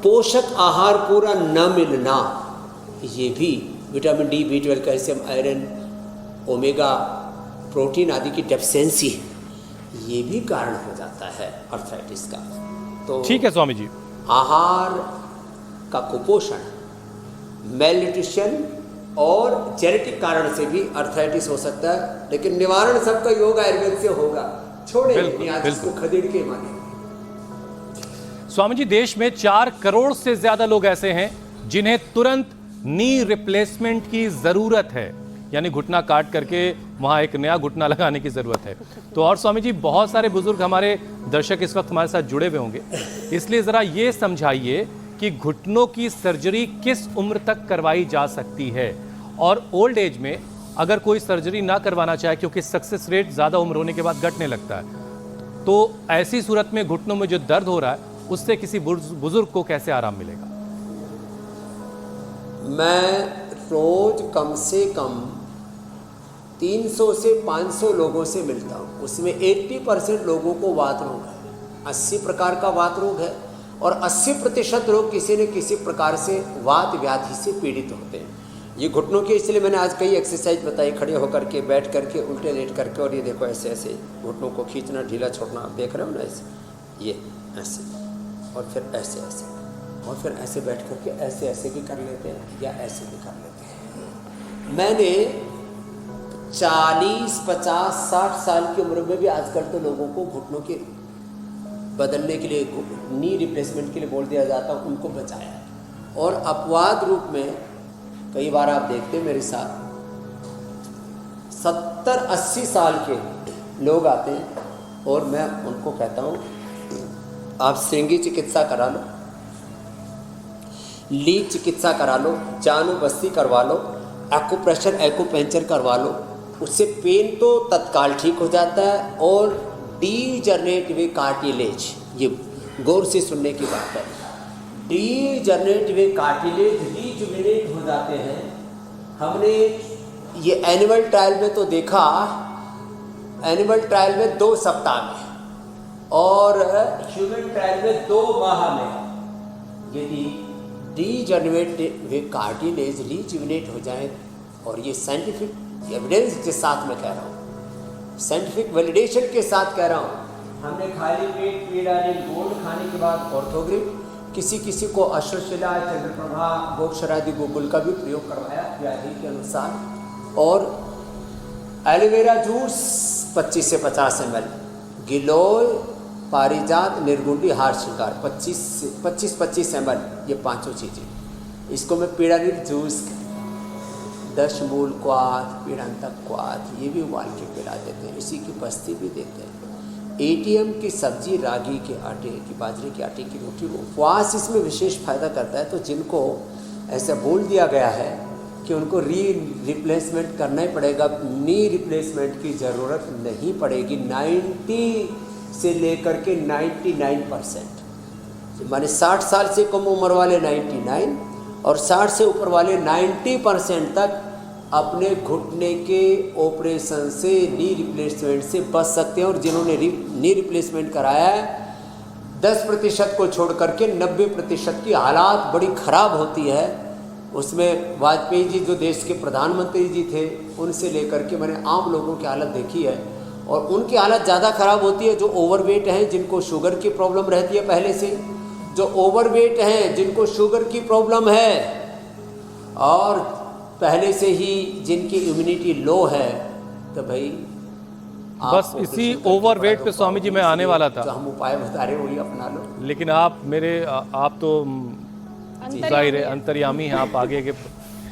पोषक आहार पूरा न मिलना, ये भी vitamin D, B12, calcium, iron, omega, protein आदि की डेफिशिएंसी, ये भी कारण हो जाता है अर्थराइटिस का। तो ठीक है स्वामी जी। आहार का कुपोषण, मेलन्यूट्रिशन और जेनेटिक कारण से भी अर्थराइटिस हो सकता है, लेकिन निवारण सबका योग आयुर्वेद से होगा। छोड़े नहीं, आज इसको खदेड़ के माने। स्वामी जी, देश में 4 करोड़ से ज्यादा लोग ऐसे हैं जिन्हें तुरंत नी रिप्लेसमेंट की जरूरत है, यानी घुटना काट करके वहां एक नया घुटना लगाने की जरूरत है। तो और स्वामी जी, बहुत सारे बुजुर्ग हमारे दर्शक इस वक्त हमारे साथ जुड़े हुए होंगे, इसलिए जरा ये समझाइए कि घुटनों की सर्जरी किस उम्र तक करवाई जा सकती है, और ओल्ड एज में अगर कोई सर्जरी ना करवाना चाहे क्योंकि सक्सेस रेट ज़्यादा उम्र होने के बाद घटने लगता है, तो ऐसी सूरत में घुटनों में जो दर्द हो रहा है उससे किसी बुजुर्ग को कैसे आराम मिलेगा? मैं रोज कम से कम 300 से 500 लोगों से मिलता हूँ, उसमें 80% लोगों को वात रोग है, 80 प्रकार का वात रोग है और 80% लोग किसी न किसी प्रकार से वात व्याधि से पीड़ित होते हैं। ये घुटनों की, इसलिए मैंने आज कई एक्सरसाइज बताई, खड़े होकर के, बैठ करके, उल्टे लेट करके, और ये देखो ऐसे ऐसे घुटनों को खींचना, ढीला छोड़ना, आप देख रहे हो ना, ऐसे, ये ऐसे, और फिर ऐसे ऐसे, और फिर ऐसे बैठ करके ऐसे ऐसे भी कर लेते हैं या ऐसे भी कर लेते हैं। मैंने 40, 50, 60 साल की उम्र में भी आजकल तो लोगों को घुटनों के बदलने के लिए, नी रिप्लेसमेंट के लिए बोल दिया जाता, उनको बचाया। और अपवाद रूप में कई बार आप देखते हैं मेरे साथ 70-80 साल के लोग आते हैं और मैं उनको कहता हूँ आप श्रृंगी चिकित्सा करा लो, लीड चिकित्सा करा लो, जानो बस्ती करवा लो, एक्यूप्रेशर एक्यूपेंचर करवा लो, उससे पेन तो तत्काल ठीक हो जाता है। और डीजनरेट वे कार्टिलेज, ये गौर से सुनने की बात है, डीजनरेट वे कार्टिलेज रीजुविनेट हो जाते हैं। हमने ये एनिमल ट्रायल में तो देखा, एनिमल ट्रायल में 2 सप्ताह में और ह्यूमन ट्रायल में 2 माह में, यदि डीजनरेट वे कार्टिलेज रीजुविनेट हो जाए, और ये साइंटिफिक एविडेंस के साथ मैं कह रहा हूँ, साइंटिफिक वैलिडेशन के साथ कह रहा हूँ। हमने खाली पेट पीडानिल गोल्ड खाने के बाद ऑर्थोग्रिप, किसी किसी को अश्वशिला, चंद्रप्रभा, गोक्षरादि गोकुल का भी प्रयोग करवाया व्याधि के अनुसार, और एलोवेरा जूस 25 से 50 ml, गिलोय, पारिजात, निर्गुंडी, हार श्रृंगार 25 ml, ये 5 चीज़ें। इसको मैं पीड़ानिल जूस, 10 मूल क्वाथ, पीड़ांतक क्वाथ, ये भी उबाल के पिला देते हैं, इसी की बस्ती भी देते हैं। ATM की सब्जी, रागी के आटे की, बाजरे के आटे की रोटी, उपवास इसमें विशेष फायदा करता है। तो जिनको ऐसा बोल दिया गया है कि उनको रिप्लेसमेंट करना ही पड़ेगा, नी रिप्लेसमेंट की ज़रूरत नहीं पड़ेगी। 90 से लेकर के 99%, माने 60 साल से कम उम्र वाले 99 और 60 से ऊपर वाले 90% तक अपने घुटने के ऑपरेशन से, नी रिप्लेसमेंट से बच सकते हैं। और जिन्होंने नी रिप्लेसमेंट कराया है, 10% को छोड़ करके 90% की हालात बड़ी ख़राब होती है। उसमें वाजपेयी जी जो देश के प्रधानमंत्री जी थे, उनसे लेकर के मैंने आम लोगों की हालत देखी है, और उनकी हालत ज़्यादा ख़राब होती है जो ओवरवेट हैं, जिनको शुगर की प्रॉब्लम रहती है पहले से, जो ओवरवेट हैं, जिनको शुगर की प्रॉब्लम है, और पहले से ही जिनकी इम्यूनिटी लो है तो भाई बस आपको इसी ऑपरेशन करके ओवरवेट बड़ा पे स्वामी जी मैं दुख आने होगा, वाला इसलिए था। जो हम उपाय बता रहे हैं वही अपना लो। लेकिन आप तो जाहिर है अंतर्यामी हैं, आप आगे के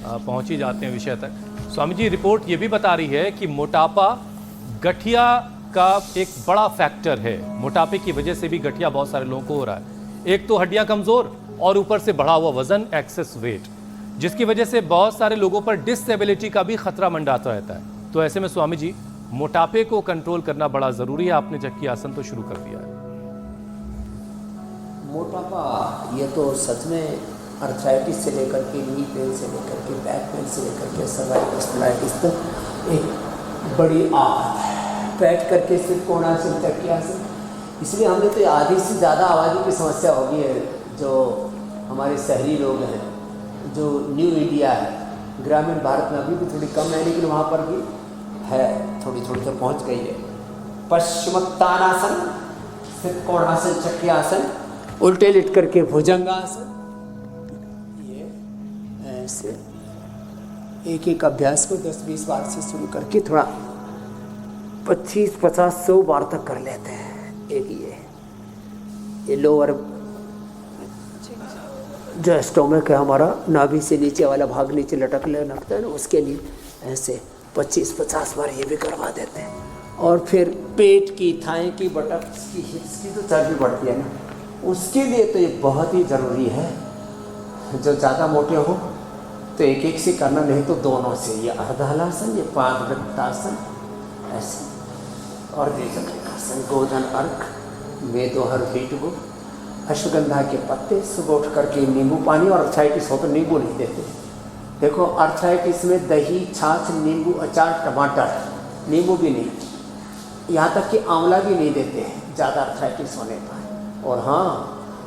पहुंच ही जाते हैं विषय तक। स्वामी जी रिपोर्ट ये भी बता रही है कि मोटापा गठिया का एक बड़ा फैक्टर है। मोटापे की वजह से भी गठिया बहुत सारे लोगों को हो रहा है। एक तो हड्डियां कमजोर और ऊपर से बढ़ा हुआ वजन, एक्सेस वेट, जिसकी वजह से बहुत सारे लोगों पर डिसेबिलिटी का भी खतरा मंडाता रहता है। तो ऐसे में स्वामी जी मोटापे को कंट्रोल करना बड़ा जरूरी है। आपने चक्की आसन तो शुरू कर दिया है। मोटापा ये तो सच में अर्थराइटिस से लेकर के नी पेन से लेकर के बैक पेन से लेकर के सर्वाइकल स्पॉन्डिलाइटिस तक एक बड़ी आफत है। बैठ करके सिर्फ कोणासन चक्की आसन, इसलिए हमने तो आधी से ज़्यादा आबादी की समस्या होगी है। जो हमारे शहरी लोग हैं, जो न्यू इंडिया है, ग्रामीण भारत में अभी भी थोड़ी कम है, लेकिन वहाँ पर भी है, थोड़ी थोड़ी तो पहुँच गई है। पश्चिमोत्तानासन, सिर्फ कोणासन चक्की आसन, उल्टे लेट करके भुजंगासन, ये ऐसे एक एक अभ्यास को 10-20 बार से शुरू करके थोड़ा 25-50-100 बार तक कर लेते हैं। एक ये लोअर जो स्टोमक है हमारा, नाभि से नीचे वाला भाग नीचे लटकने लगता है ना, उसके लिए ऐसे 25-50 बार ये भी करवा देते हैं। और फिर पेट की, थाई की, बटक्स की, हिप्स की तो चर्बी बढ़ती है ना, उसके लिए तो ये बहुत ही ज़रूरी है। जो ज़्यादा मोटे हो तो एक एक से करना, नहीं तो दोनों से, ये अर्धहलासन, ये पादवृत्तासन ऐसे, और द्विचक्रिकासन, गोधन अर्क, मेदोहर वीटगु, अश्वगंधा के पत्ते, सुबह उठ करके नींबू पानी, और अर्थराइटिस हो तो नींबू नहीं देते। देखो अर्थराइटिस में दही, छाछ, नींबू, अचार, टमाटर, नींबू भी नहीं, यहाँ तक कि आंवला भी नहीं देते हैं ज़्यादा अर्थराइटिस होने पर। और हाँ,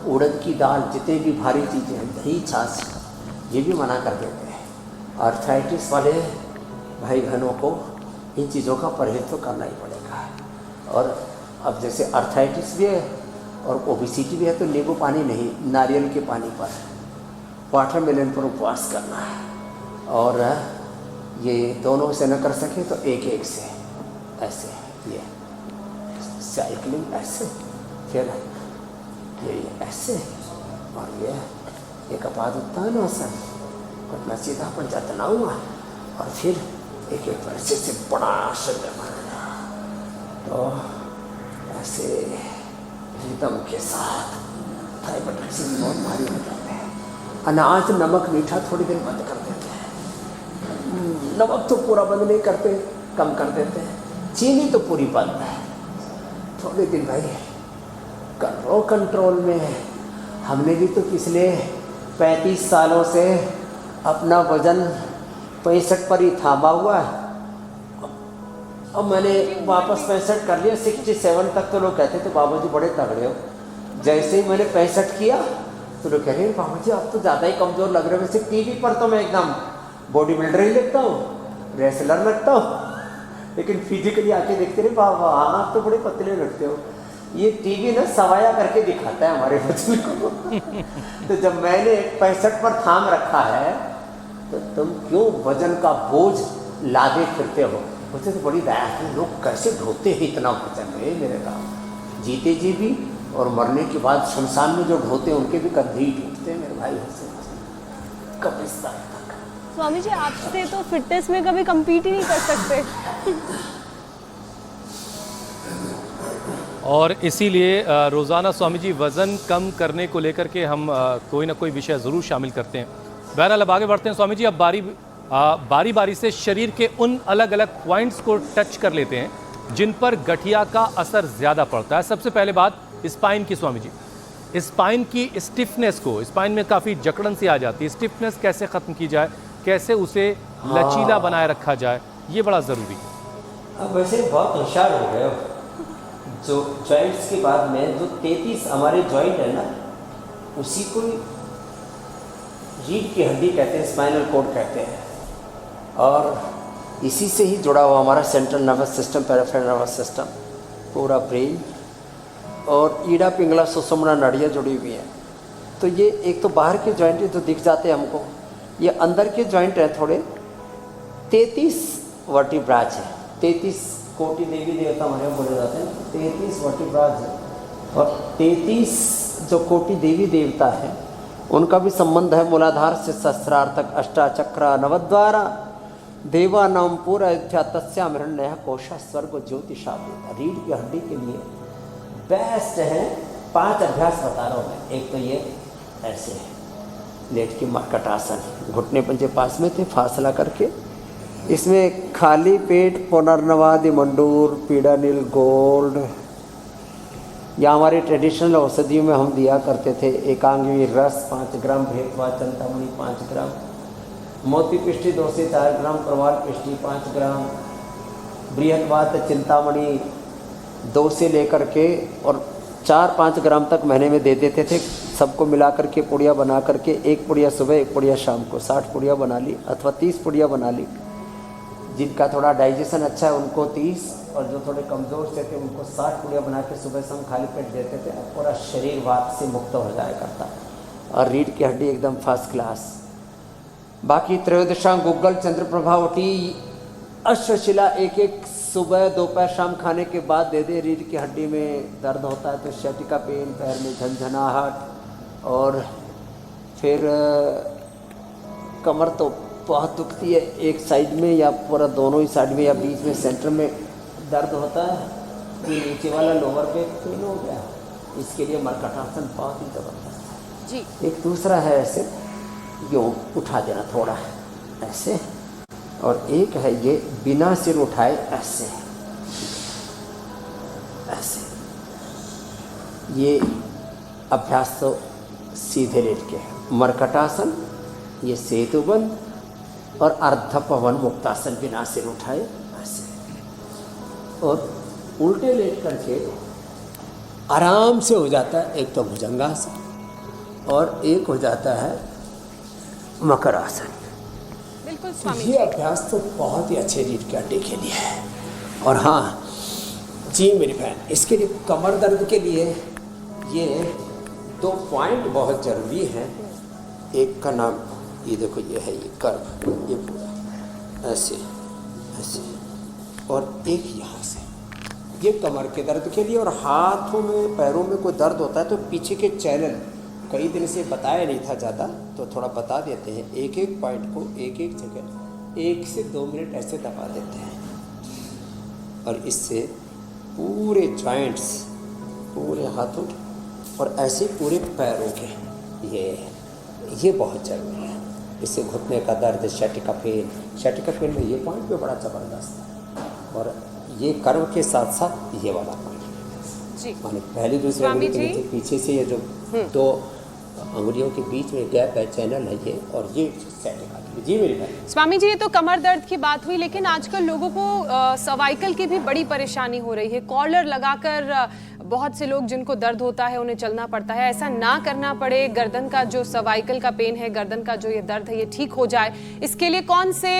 उड़द की दाल, जितने भी भारी चीज़ें हैं, दही, छाछ, ये भी मना कर देते हैं। अर्थराइटिस वाले भाई बहनों को इन चीज़ों का परहेज तो करना ही पड़ेगा। और अब जैसे अर्थराइटिस भी है और ओबेसिटी भी है, तो नींबू पानी नहीं, नारियल के पानी पर, वाटरमेलन पर उपवास करना है। और ये दोनों से न कर सके तो एक एक से ऐसे, ये साइकिलिंग ऐसे, फिर ये ऐसे, और ये एक कपादोत्तानासन, अपना सीधा पंजा तना हुआ, और फिर एक एक ऐसे से बड़ा शरीर बनाना। तो ऐसे रिदम के साथ थाई बटन से बहुत भारी हो जाते हैं। अनाज, नमक, मीठा थोड़ी देर बंद कर देते हैं। नमक तो पूरा बंद नहीं करते, कम कर देते हैं। चीनी तो पूरी बंद है। थोड़े दिन भाई कंट्रोल में है। हमने भी तो पिछले 35 सालों से अपना वजन 65 पर ही थामा हुआ है। अब मैंने वापस 65 कर लिया। 67 तक तो लोग कहते थे बाबा जी बड़े तगड़े हो। जैसे ही मैंने 65 किया तो लोग कह रहे हैं बाबा जी आप तो ज़्यादा ही कमज़ोर लग रहे हो। वैसे टीवी पर तो मैं एकदम बॉडी बिल्डर ही लगता हूँ, रेसलर लगता हूँ, लेकिन फिजिकली आके देखते रहे बाबा आप तो बड़े पतले लगते हो। ये टीवी ना सवाया करके दिखाता है हमारे बच्चों को। तो जब मैंने 65 पर थाम रखा है तो तुम क्यों वजन का बोझ लादे फिरते हो। मुझे तो बड़ी दया है, लोग कैसे ढोते हैं इतना वजन है मेरे काम। जीते जी भी और मरने के बाद शमशान में जो ढोते हैं उनके भी कंधे ही टूटते हैं मेरे भाई से कब्रिस्तान तक। स्वामी जी आपसे तो फिटनेस में कभी compete ही नहीं कर सकते। और इसीलिए रोज़ाना स्वामी जी वज़न कम करने को लेकर के हम कोई ना कोई विषय ज़रूर शामिल करते हैं। बहरहाल अब आगे बढ़ते हैं स्वामी जी। अब बारी बारी से शरीर के उन अलग अलग पॉइंट्स को टच कर लेते हैं जिन पर गठिया का असर ज़्यादा पड़ता है। सबसे पहले बात स्पाइन की स्वामी जी। स्पाइन की स्टिफनेस को, स्पाइन में काफ़ी जकड़न सी आ जाती है, स्टिफनेस कैसे ख़त्म की जाए, कैसे उसे लचीला बनाए रखा जाए, ये बड़ा ज़रूरी है। अब वैसे बहुत होशियार हो गए हो। जो जॉइंट्स के बाद में जो 33 हमारे जॉइंट है ना, उसी को रीढ़ की हड्डी कहते हैं, स्पाइनल कॉर्ड कहते हैं। और इसी से ही जुड़ा हुआ हमारा central nervous system, peripheral nervous system, पूरा ब्रेन और ईड़ा, पिंगला, सुषुम्ना नाड़ियाँ जुड़ी हुई हैं। तो ये एक तो बाहर के जॉइंट जो दिख जाते हैं हमको, ये अंदर के जॉइंट हैं थोड़े, 33 वर्टिब्राज है, 33 कोटि देवी देवता हमारे यहाँ बोले जाते हैं, 33 वर्टिब्राज है। और 33 जो कोटि देवी देवता है उनका भी संबंध है मूलाधार से सहस्रार्थक अष्टाचक्र नवद्वारा देवा नाम पूरा अयोध्या तस्याम हिरण्यः कोशा स्वर्ग ज्योतिषा। रीढ़ की हड्डी के लिए बेस्ट है 5 अभ्यास बता रहा हूँ मैं। एक तो ये ऐसे है, लेट के मरकट आसन, घुटने पंजे पास में थे, फासला करके इसमें खाली पेट पुनर्नवादि मंडूर पीड़ा नील गोल्ड, या हमारे ट्रेडिशनल औषधियों में हम दिया करते थे एकांगी रस 5 ग्राम, भेदवा चिंतामणि 5 ग्राम, मोती पिष्टी 2 से 4 ग्राम, प्रवाल पिष्टी 5 ग्राम, बृहत्वात चिंतामणि 2 से लेकर के और 4-5 ग्राम तक महीने में दे देते थे। सबको मिला करके पुड़िया बना करके, एक पुड़िया सुबह एक पुड़िया शाम को, 60 पुड़िया बना ली अथवा 30 पुड़िया बना ली। जिनका थोड़ा डाइजेशन अच्छा है उनको 30 और जो थोड़े कमज़ोर से थे उनको 60 पुड़िया बना के सुबह शाम खाली पेट देते थे। पूरा शरीर वात से मुक्त हो जाया करता और रीढ़ की हड्डी एकदम फर्स्ट क्लास। बाकी त्रयोदशांग गुग्गल चंद्र प्रभावटी अश्वशिला एक सुबह दोपहर शाम खाने के बाद दे दे। रीढ़ की हड्डी में दर्द होता है तो शटिका पेन, पैर में झंझनाहट और फिर कमर तो बहुत दुखती है एक साइड में या पूरा दोनों ही साइड में या बीच में सेंटर में दर्द होता है, तो नीचे वाला लोअर बैक पेन हो गया, इसके लिए मरकटासन बहुत ही ज़बरदस्त है जी। एक दूसरा है ऐसे यूँ उठा देना थोड़ा ऐसे, और एक है ये बिना सिर उठाए ऐसे ऐसे। ये अभ्यास तो सीधे लेट के है। मरकटासन ये सेतुबंद और अर्धपवन मुक्तासन बिना सिर उठाए ऐसे, और उल्टे लेट करके आराम से हो जाता है। एक तो भुजंगासन और एक हो जाता है मकर आसन। बिल्कुल स्वामी ये अभ्यास तो बहुत ही अच्छे रीढ़ की हड्डी के लिए है। और हाँ जी मेरी बहन, इसके लिए कमर दर्द के लिए ये 2 पॉइंट बहुत ज़रूरी हैं। एक का नाम ये देखो, ये है ये कर्व, ये पूरा ऐसे ऐसे, और एक यहाँ से, ये कमर के दर्द के लिए। और हाथों में पैरों में कोई दर्द होता है तो पीछे के चैनल कई दिन से बताया नहीं था ज़्यादा, तो थोड़ा बता देते हैं। एक एक पॉइंट को एक एक जगह 1 से 2 मिनट ऐसे दबा देते हैं, और इससे पूरे जॉइंट्स, पूरे हाथों और ऐसे पूरे पैरों के, ये बहुत ज़रूरी है। इससे घुटने का दर्द, शटिका पेन में ये पॉइंट भी बड़ा ज़बरदस्त है। और ये कर्व के साथ साथ ये वाला पॉइंट जी। माने पहली दूसरी स्वामी अंगुली के जी। नीचे पीछे से ये जो 2 अंगुलियों के बीच में गैप है, चैनल है ये, और ये शटिका। जी मेरी बहन, स्वामी जी, ये तो कमर दर्द की बात हुई, लेकिन आजकल लोगों को सर्वाइकल की भी बड़ी परेशानी हो रही है। कॉलर लगाकर बहुत से लोग जिनको दर्द होता है उन्हें चलना पड़ता है। ऐसा ना करना पड़े, गर्दन का जो सर्वाइकल का पेन है, गर्दन का जो ये दर्द है, ये ठीक हो जाए, इसके लिए कौन से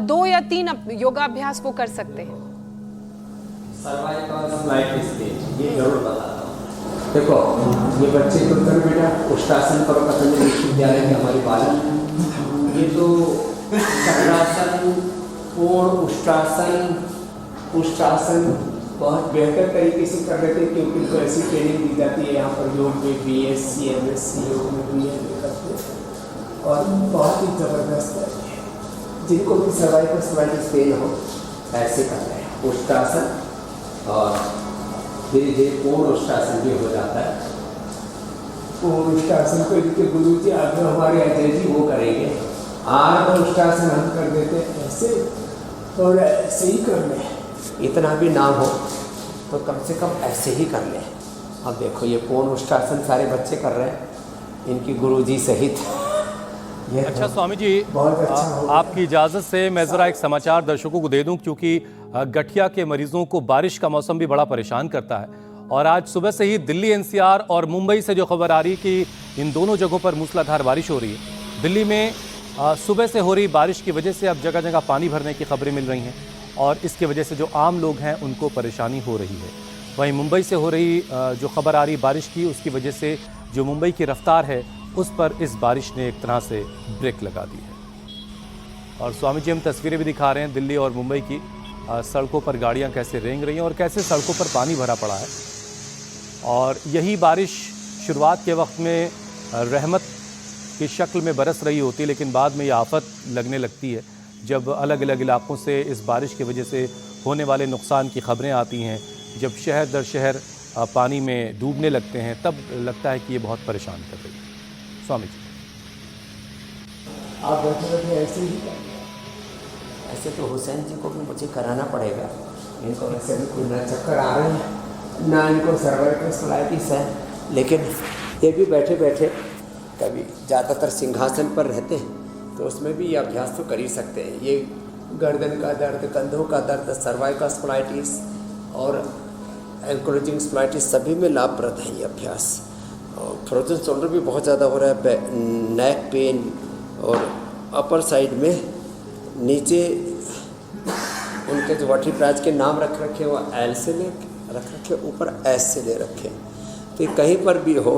2 या 3 योगाभ्यास वो कर सकते हैं? सर्वाइकल लाइट स्टेज ये जरूर बताता हूँ। देखो ये बच्चे को कर बेटा उष्टासन करो, पतंजलि विश्वविद्यालय के हमारी बालक। ये तो चक्रासन, पूर्ण उष्टासन बहुत बेहतर तरीके से कर रहे थे, क्योंकि उनको ऐसी ट्रेनिंग दी जाती है यहाँ पर योग में, BSc MSc योग में भी है करते, और बहुत ही ज़बरदस्त है। जिनको भी सर्वाइकल पेन हो ऐसे कर रहे हैं उष्टासन, और धीरे धीरे पूर्ण उष्टासन भी हो जाता है। पूर्ण उष्टासन को इनके गुरु जी आगे हमारे अजय जी वो करेंगे। आर्ध उष्टासन हम कर देते ऐसे, और ऐसे ही कर लें। इतना भी ना हो तो कम से कम ऐसे ही कर लें। अब देखो ये पूर्ण उष्टासन सारे बच्चे कर रहे हैं, इनकी गुरुजी सहित। ये अच्छा स्वामी जी, बहुत अच्छा होगा। आपकी इजाज़त से मैं ज़रा एक समाचार दर्शकों को दे दूं, क्योंकि गठिया के मरीजों को बारिश का मौसम भी बड़ा परेशान करता है। और आज सुबह से ही दिल्ली NCR और मुंबई से जो खबर आ रही कि इन दोनों जगहों पर मूसलाधार बारिश हो रही है। दिल्ली में सुबह से हो रही बारिश की वजह से अब जगह जगह पानी भरने की खबरें मिल रही हैं, और इसकी वजह से जो आम लोग हैं उनको परेशानी हो रही है। वहीं मुंबई से हो रही जो खबर आ रही बारिश की, उसकी वजह से जो मुंबई की रफ्तार है उस पर इस बारिश ने एक तरह से ब्रेक लगा दी है। और स्वामी जी हम तस्वीरें भी दिखा रहे हैं दिल्ली और मुंबई की, सड़कों पर गाड़ियां कैसे रेंग रही हैं और कैसे सड़कों पर पानी भरा पड़ा है। और यही बारिश शुरुआत के वक्त में रहमत की शक्ल में बरस रही होती है, लेकिन बाद में ये आफत लगने लगती है जब अलग अलग इलाकों से इस बारिश की वजह से होने वाले नुकसान की खबरें आती हैं। जब शहर दर शहर पानी में डूबने लगते हैं तब लगता है कि ये बहुत परेशान कर रही है। स्वामी जी आप बैठे बैठे ऐसे ही करिए। ऐसे तो हुसैन जी को भी मुझे कराना पड़ेगा, इनको वैसे भी कोई ना चक्कर आ रहे हैं ना इनको सर्वाइकल्स है, लेकिन ये भी बैठे बैठे कभी ज़्यादातर सिंहासन पर रहते हैं तो उसमें भी ये अभ्यास तो कर ही सकते हैं। ये गर्दन का दर्द, कंधों का दर्द, सर्वाइकल स्पॉलाइटिस और एंकोरेजिंग स्पॉलाइटिस सभी में लाभप्रद है ये अभ्यास। और फ्रोजन शोल्डर भी बहुत ज़्यादा हो रहा है, नेक पेन और अपर साइड में नीचे उनके जो वर्टिब्राज के नाम रख रखे वो एल से ले रख रखे, ऊपर एस से ले रखे, तो कहीं पर भी हो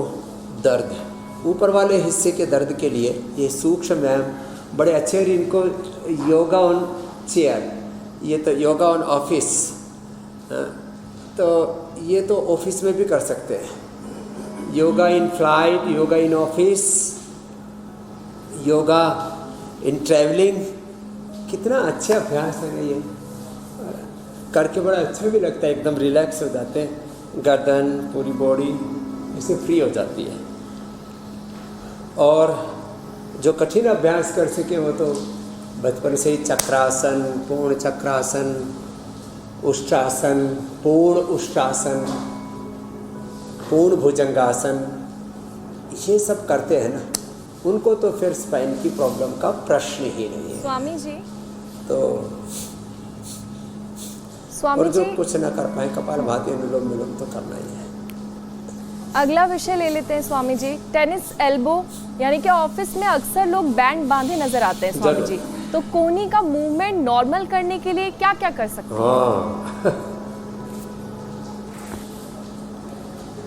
दर्द ऊपर वाले हिस्से के दर्द के लिए ये सूक्ष्म व्यायाम बड़े अच्छे। और इनको योगा ऑन चेयर, ये तो योगा ऑन ऑफिस, तो ये तो ऑफिस में भी कर सकते हैं। Yoga in flight, yoga in office, yoga in travelling, कितना अच्छा अभ्यास है ये, करके बड़ा अच्छा भी लगता है, एकदम रिलैक्स हो जाते हैं, गर्दन पूरी बॉडी इससे फ्री हो जाती है। और जो कठिन अभ्यास कर सके वो तो बचपन से ही चक्रासन, पूर्ण चक्रासन, उष्ट्रासन, पूर्ण उष्ट्रासन, पूर्ण भुजंगासन, ये सब करते हैं ना, उनको तो फिर स्पाइन की प्रॉब्लम का प्रश्न ही नहीं है। स्वामी जी तो स्वामी और जो जी कुछ ना कर पाए कपालभाति, अनुलोम विलोम तो करना ही है। अगला विषय ले लेते हैं स्वामी जी, टेनिस एल्बो, यानी कि ऑफिस में अक्सर लोग बैंड बांधे नजर आते हैं स्वामी जी, तो कोहनी का मूवमेंट नॉर्मल करने के लिए क्या क्या कर सकते हैं? हाँ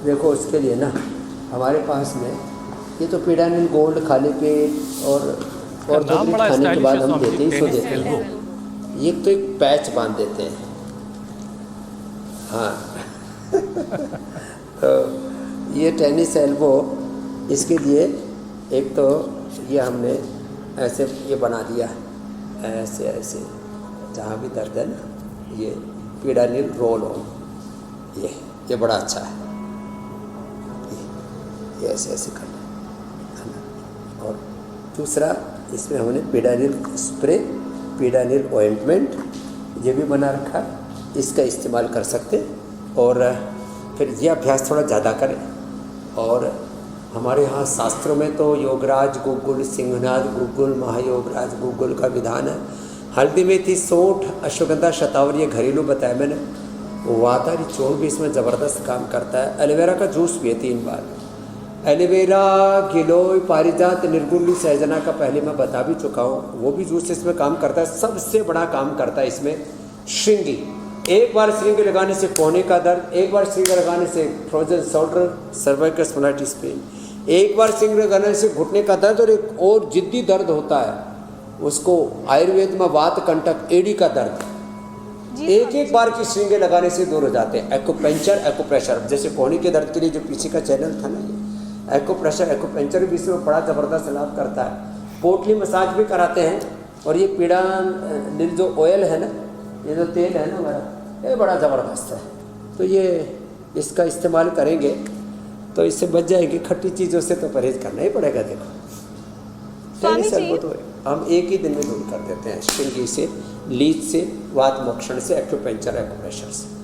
देखो उसके लिए ना हमारे पास में ये तो पीडानिल गोल्ड खाली पेट और नाम बड़ा खाने के बाद हम स्टाइलिश है, देते ही सो टेनिस देते एल्बो। हैं। ये तो एक पैच बांध देते हैं, हाँ तो ये टेनिस एल्बो, इसके लिए एक तो ये हमने ऐसे ये बना दिया, ऐसे ऐसे जहाँ भी दर्द है ना, ये पीडानिल रोल ऑन, ये बड़ा अच्छा है, ये ऐसे ऐसे करना है ना। और दूसरा इसमें हमने पीडानिल स्प्रे, पीडानिल ऑइंटमेंट ये भी बना रखा, इसका इस्तेमाल कर सकते। और फिर ये अभ्यास थोड़ा ज़्यादा करें। और हमारे यहाँ शास्त्रों में तो योगराज गुग्गुल, सिंहनाद गुग्गुल, महायोगराज गुग्गुल का विधान है। हल्दी मेथी, सौंठ, अश्वगंधा, शतावरी, ये घरेलू बताया मैंने। वातारी चूर्ण भी इसमें ज़बरदस्त काम करता है। एलोवेरा का जूस पिए 3 बार, एलोवेरा, गिलोय, पारिजात, निर्गुंडी, सहजना का पहले मैं बता भी चुका हूँ, वो भी जूस इसमें काम करता है। सबसे बड़ा काम करता है इसमें श्रृंगी। एक बार श्रृंगी लगाने से कोहनी का दर्द, एक बार श्रृंगी लगाने से फ्रोजन शोल्डर, सर्वाइकल स्पॉलाइटिस पेन, एक बार श्रृंगी लगाने से घुटने का दर्द, और एक और जिद्दी दर्द होता है उसको आयुर्वेद में वात कंटक, एडी का दर्द, एक बार की श्रृंगी लगाने से दूर हो जाते हैं। एक्यूपंक्चर, एक्यूप्रेशर, जैसे कोहनी के दर्द के लिए जो पीछे का चैनल था ना, ये एक्यूप्रेशर, एक्यूपंक्चर भी इसमें बड़ा ज़बरदस्त लाभ करता है। पोटली मसाज भी कराते हैं। और ये पीडानिल जो ऑयल है ना, ये जो तेल है ना हमारा, ये बड़ा ज़बरदस्त है। तो ये इसका इस्तेमाल करेंगे तो इससे बच जाएगी। खट्टी चीज़ों से तो परहेज करना ही पड़ेगा। देखो टेनिस एल्बो तो हम एक ही दिन में दूर कर देते हैं, श्रृंगी से, लीच से, वात मोक्षण से, एक्यूपंक्चर, एक्यूप्रेशर से।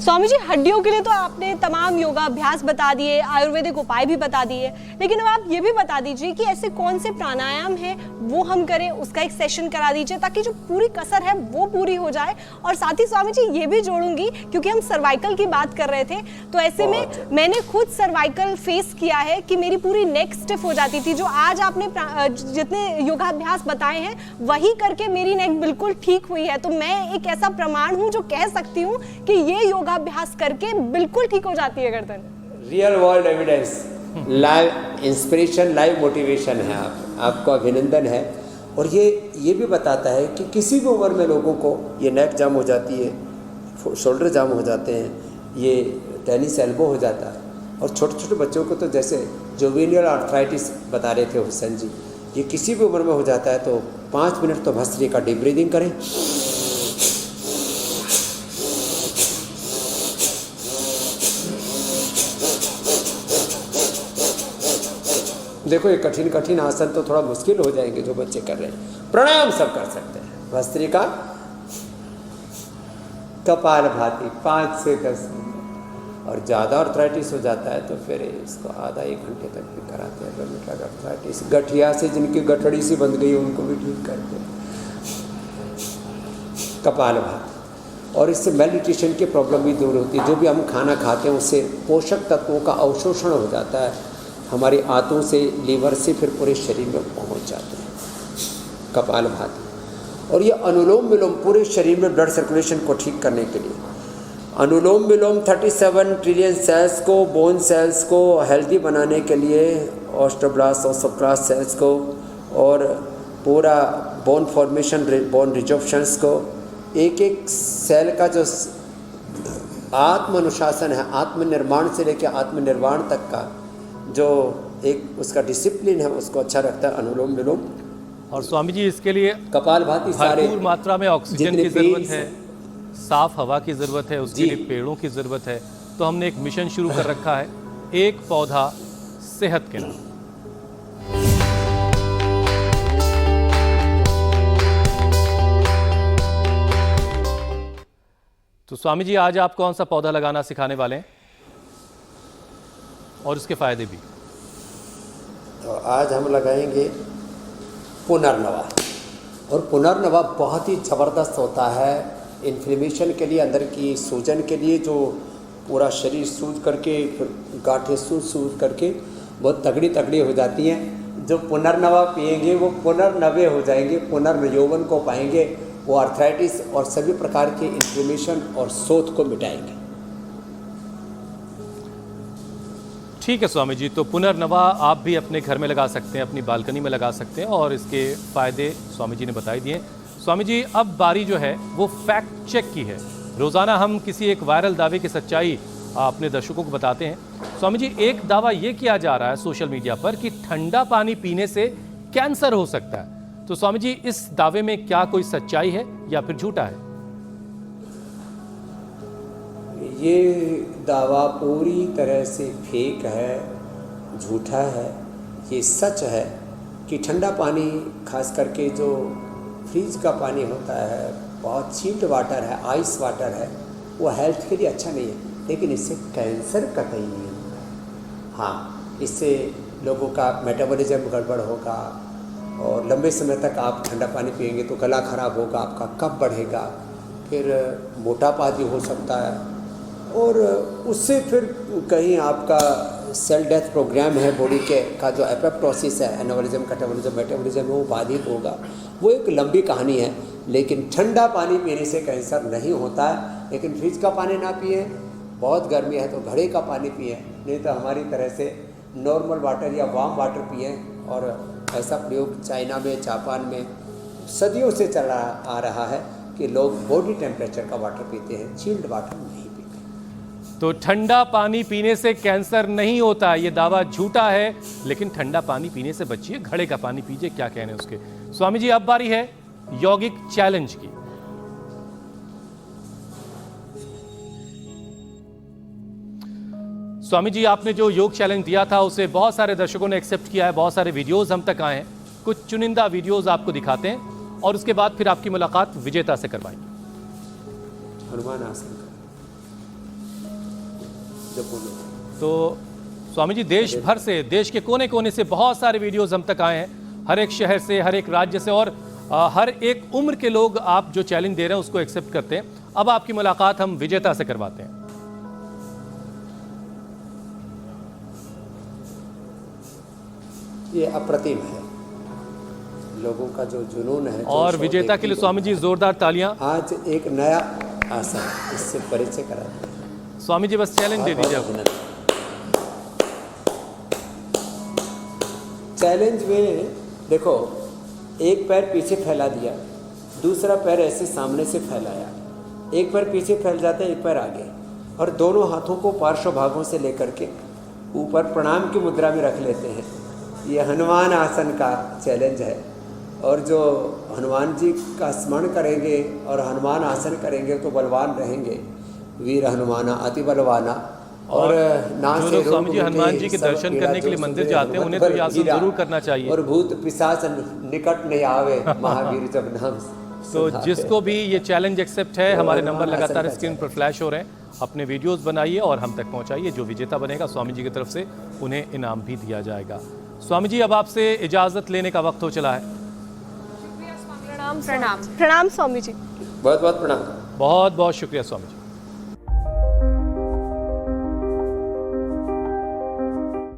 स्वामी जी, हड्डियों के लिए तो आपने तमाम योगा अभ्यास बता दिए, आयुर्वेदिक उपाय भी बता दिए, लेकिन अब आप ये भी बता दीजिए कि ऐसे कौन से प्राणायाम हैं वो हम करें, उसका एक सेशन करा दीजिए ताकि जो पूरी कसर है वो पूरी हो जाए। और साथ ही स्वामी जी ये भी जोड़ूंगी, क्योंकि हम सर्वाइकल की बात कर रहे थे, तो ऐसे में मैंने खुद सर्वाइकल फेस किया है कि मेरी पूरी नेक स्टिफ हो जाती थी। जो आज आपने जितने योगाभ्यास बताए हैं वही करके मेरी नेक बिल्कुल ठीक हुई है। तो मैं एक ऐसा प्रमाण हूँ जो कह सकती हूँ कि ये योगाभ्यास करके बिल्कुल ठीक हो जाती है गर्दन। Real world evidence, live inspiration, live motivation है। आपको अभिनंदन है। और ये भी बताता है कि किसी भी उम्र में लोगों को ये नेक जाम हो जाती है, शोल्डर जाम हो जाते हैं, ये टेनिस एल्बो हो जाता है। और छोटे छोटे बच्चों को तो जैसे जोवेनियल आर्थराइटिस बता रहे थे हुसैन जी, ये किसी भी उम्र में हो जाता है। तो 5 मिनट तो भस्त्रिका डीप ब्रीदिंग करें। देखो ये कठिन आसन तो थोड़ा मुश्किल हो जाएंगे जो बच्चे कर रहे हैं। प्राणायाम सब कर सकते हैं। भस्त्रिका, कपालभाति 5 से 10 मिनट। और ज़्यादा आर्थराइटिस हो जाता है तो फिर इसको आधा 1 घंटे तक भी कराते हैं। रोमेटॉइड आर्थराइटिस, गठिया से जिनकी गठड़ी सी बंध गई उनको भी ठीक करते हैं कपालभाति। और इससे मेडिटेशन की प्रॉब्लम भी दूर होती है। जो भी हम खाना खाते हैं उससे पोषक तत्वों का अवशोषण हो जाता है, हमारी आंतों से, लीवर से फिर पूरे शरीर में पहुंच जाते हैं कपालभाति। और ये अनुलोम विलोम पूरे शरीर में ब्लड सर्कुलेशन को ठीक करने के लिए, अनुलोम विलोम 37 ट्रिलियन सेल्स को, बोन सेल्स को हेल्दी बनाने के लिए, ऑस्टोब्लास्ट ऑस्टोक्लास्ट सेल्स को, और पूरा बोन फॉर्मेशन, बोन रिजॉर्प्शंस को, एक एक सेल का जो आत्म अनुशासन है, आत्मनिर्माण से लेकर आत्मनिर्वाण तक का जो एक उसका डिसिप्लिन है उसको अच्छा रखता है अनुलोम विलोम। और स्वामी जी इसके लिए कपालभाति सारे भरपूर मात्रा में ऑक्सीजन की ज़रूरत है, साफ हवा की ज़रूरत है, उसके लिए पेड़ों की ज़रूरत है। तो हमने एक मिशन शुरू कर रखा है, एक पौधा सेहत के नाम। तो स्वामी जी आज आप कौन सा पौधा लगाना सिखाने वाले हैं और इसके फायदे भी? तो आज हम लगाएंगे पुनर्नवा। और पुनर्नवा बहुत ही ज़बरदस्त होता है इन्फ्लेमेशन के लिए, अंदर की सूजन के लिए, जो पूरा शरीर सूज करके फिर गांठें सूज करके बहुत तगड़ी हो जाती हैं। जो पुनर्नवा पिएंगे वो पुनर्नवे हो जाएंगे, पुनर्यौवन को पाएंगे। वो आर्थराइटिस और सभी प्रकार के इन्फ्लेमेशन और शोथ को मिटाएंगे। ठीक है स्वामी जी, तो पुनर्नवा आप भी अपने घर में लगा सकते हैं, अपनी बालकनी में लगा सकते हैं और इसके फ़ायदे स्वामी जी ने बता दिए। स्वामी जी अब बारी जो है वो फैक्ट चेक की है। रोज़ाना हम किसी एक वायरल दावे की सच्चाई अपने दर्शकों को बताते हैं। स्वामी जी एक दावा ये किया जा रहा है सोशल मीडिया पर कि ठंडा पानी पीने से कैंसर हो सकता है। तो स्वामी जी इस दावे में क्या कोई सच्चाई है या फिर झूठा है? ये दावा पूरी तरह से फेक है, झूठा है। ये सच है कि ठंडा पानी, खास करके जो फ्रीज का पानी होता है, बहुत चिल्ड वाटर है, आइस वाटर है, वो हेल्थ के लिए अच्छा नहीं है। लेकिन इससे कैंसर कतई नहीं होगा। हाँ, इससे लोगों का मेटाबॉलिज्म गड़बड़ होगा और लंबे समय तक आप ठंडा पानी पिएंगे तो गला खराब होगा, आपका कफ बढ़ेगा, फिर मोटापा भी हो सकता है और उससे फिर कहीं आपका सेल डेथ प्रोग्राम है बॉडी के का, जो एपोप्टोसिस है, एनाबॉलिज्म, कैटाबॉलिज्म, मेटाबॉलिज्म है, वो बाधित होगा। वो एक लंबी कहानी है। लेकिन ठंडा पानी पीने से कैंसर नहीं होता है। लेकिन फ्रिज का पानी ना पिए, बहुत गर्मी है तो घड़े का पानी पिए, नहीं तो हमारी तरह से नॉर्मल वाटर या वार्म वाटर पिए। और ऐसा प्रयोग चाइना में, जापान में सदियों से चला आ रहा है कि लोग बॉडी टेम्परेचर का वाटर पीते हैं, चिल्ड वाटर नहीं पीते। तो ठंडा पानी पीने से कैंसर नहीं होता, ये दावा झूठा है। लेकिन ठंडा पानी पीने से बचिए, घड़े का पानी पीजिए, क्या कहने उसके। स्वामी जी अब बारी है यौगिक चैलेंज की। स्वामी जी आपने जो योग चैलेंज दिया था उसे बहुत सारे दर्शकों ने एक्सेप्ट किया है, बहुत सारे वीडियोस हम तक आए हैं। कुछ चुनिंदा वीडियोस आपको दिखाते हैं और उसके बाद फिर आपकी मुलाकात विजेता से करवाएंगे। हनुमान आसन तो स्वामी जी देश भर से, देश के कोने कोने से बहुत सारे वीडियोस हम तक आए हैं, हर एक शहर से, हर एक राज्य से, और हर एक उम्र के लोग आप जो चैलेंज दे रहे हैं उसको एक्सेप्ट करते हैं। अब आपकी मुलाकात हम विजेता से करवाते हैं। ये अप्रतिम है, लोगों का जो जुनून है। और विजेता के लिए स्वामी जी जोरदार तालियां। आज एक नया आसन, इससे परिचय कराते हैं। स्वामी जी बस चैलेंज दे दीजिए। चैलेंज में देखो, एक पैर पीछे फैला दिया, दूसरा पैर ऐसे सामने से फैलाया, एक पैर पीछे फैल जाता है, एक पैर आगे, और दोनों हाथों को पार्श्व भागों से लेकर के ऊपर प्रणाम की मुद्रा में रख लेते हैं। ये हनुमान आसन का चैलेंज है, और जो हनुमान जी का स्मरण करेंगे और हनुमान आसन करेंगे तो बलवान रहेंगे। वीर हनुमाना अति बलवाना। और ना जो से लोग स्वामी जी रोग हनुमान मिटे, जी के सब दर्शन पीड़ा करने के लिए जो मंदिर सुने जाते हैं, हनुमत उन्हें तो पर ये आसन गिरा, जरूर करना चाहिए। और भूत पिशाच निकट नहीं आवे, महावीर जब नाम तो सुनावे। जिसको भी ये चैलेंज एक्सेप्ट है, तो हमारे हनुमान नंबर आसन लगातार का स्क्रीन पर चैलेंज। फ्लैश हो रहे हैं, अपने वीडियोस बनाइए और हम तक पहुंचाइए। जो विजेता बनेगा स्वामी जी की तरफ से उन्हें इनाम भी दिया जाएगा। स्वामी जी, अब आपसे इजाजत लेने का वक्त हो चला है। प्रणाम प्रणाम। प्रणाम स्वामी जी। बहुत बहुत प्रणाम। बहुत बहुत शुक्रिया स्वामी जी।